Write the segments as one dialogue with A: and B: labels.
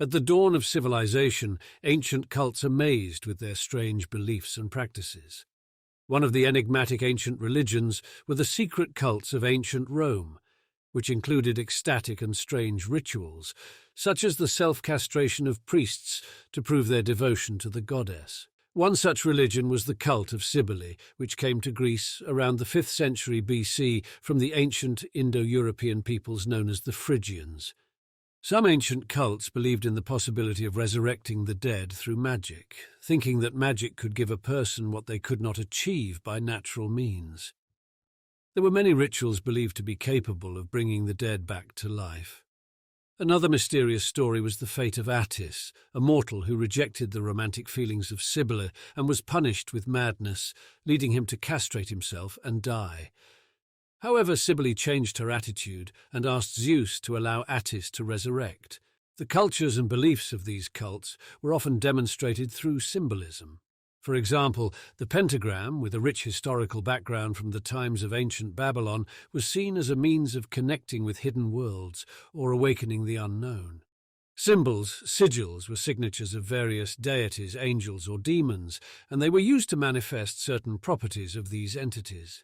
A: At the dawn of civilization, ancient cults amazed with their strange beliefs and practices. One of the enigmatic ancient religions were the secret cults of ancient Rome, which included ecstatic and strange rituals, such as the self-castration of priests to prove their devotion to the goddess. One such religion was the cult of Cybele, which came to Greece around the 5th century BC from the ancient Indo-European peoples known as the Phrygians. Some ancient cults believed in the possibility of resurrecting the dead through magic, thinking that magic could give a person what they could not achieve by natural means. There were many rituals believed to be capable of bringing the dead back to life. Another mysterious story was the fate of Attis, a mortal who rejected the romantic feelings of Cybele and was punished with madness, leading him to castrate himself and die. However, Cybele changed her attitude and asked Zeus to allow Attis to resurrect. The cultures and beliefs of these cults were often demonstrated through symbolism. For example, the pentagram, with a rich historical background from the times of ancient Babylon, was seen as a means of connecting with hidden worlds or awakening the unknown. Symbols, sigils, were signatures of various deities, angels, or demons, and they were used to manifest certain properties of these entities.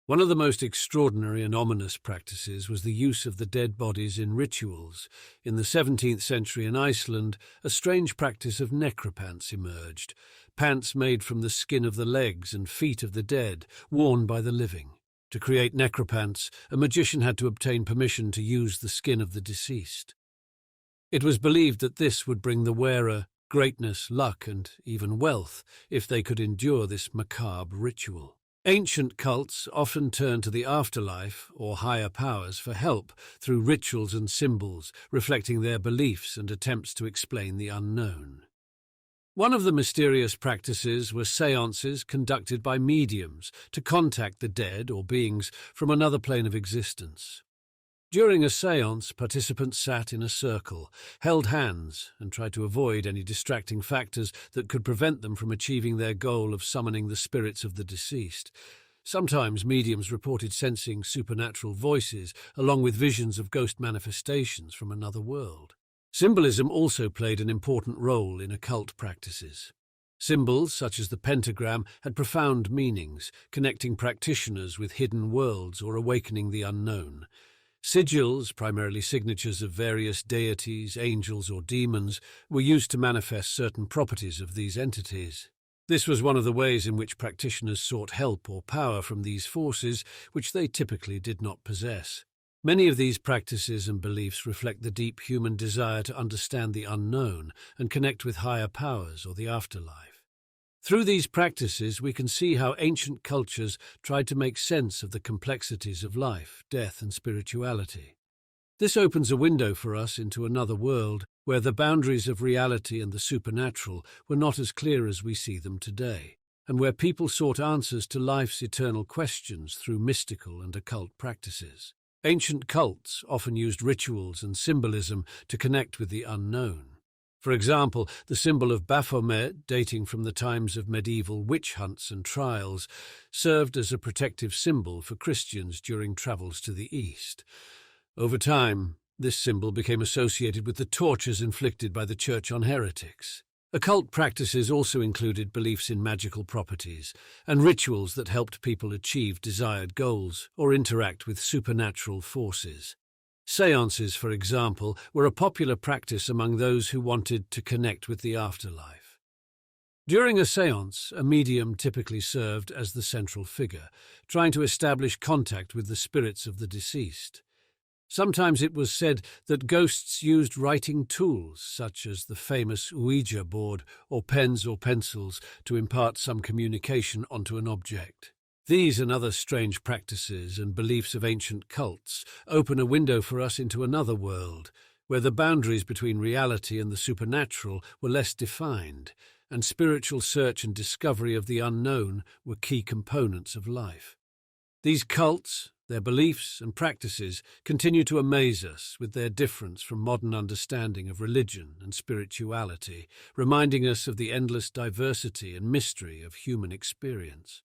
A: One of the most extraordinary and ominous practices was the use of the dead bodies in rituals. In the 17th century in Iceland, a strange practice of necropants emerged, pants made from the skin of the legs and feet of the dead, worn by the living. To create necropants, a magician had to obtain permission to use the skin of the deceased. It was believed that this would bring the wearer greatness, luck, and even wealth if they could endure this macabre ritual. Ancient cults often turned to the afterlife or higher powers for help through rituals and symbols, reflecting their beliefs and attempts to explain the unknown. One of the mysterious practices were seances conducted by mediums to contact the dead or beings from another plane of existence. During a séance, participants sat in a circle, held hands, and tried to avoid any distracting factors that could prevent them from achieving their goal of summoning the spirits of the deceased. Sometimes mediums reported sensing supernatural voices, along with visions of ghost manifestations from another world. Symbolism also played an important role in occult practices. Symbols, such as the pentagram, had profound meanings, connecting practitioners with hidden worlds or awakening the unknown. Sigils, primarily signatures of various deities, angels, or demons, were used to manifest certain properties of these entities. This was one of the ways in which practitioners sought help or power from these forces, which they typically did not possess. Many of these practices and beliefs reflect the deep human desire to understand the unknown and connect with higher powers or the afterlife. Through these practices, we can see how ancient cultures tried to make sense of the complexities of life, death, and spirituality. This opens a window for us into another world where the boundaries of reality and the supernatural were not as clear as we see them today, and where people sought answers to life's eternal questions through mystical and occult practices. Ancient cults often used rituals and symbolism to connect with the unknown. For example, the symbol of Baphomet, dating from the times of medieval witch hunts and trials, served as a protective symbol for Christians during travels to the East. Over time, this symbol became associated with the tortures inflicted by the Church on heretics. Occult practices also included beliefs in magical properties and rituals that helped people achieve desired goals or interact with supernatural forces. Séances, for example, were a popular practice among those who wanted to connect with the afterlife. During a séance, a medium typically served as the central figure, trying to establish contact with the spirits of the deceased. Sometimes it was said that ghosts used writing tools, such as the famous Ouija board or pens or pencils, to impart some communication onto an object. These and other strange practices and beliefs of ancient cults open a window for us into another world, where the boundaries between reality and the supernatural were less defined, and spiritual search and discovery of the unknown were key components of life. These cults, their beliefs and practices, continue to amaze us with their difference from modern understanding of religion and spirituality, reminding us of the endless diversity and mystery of human experience.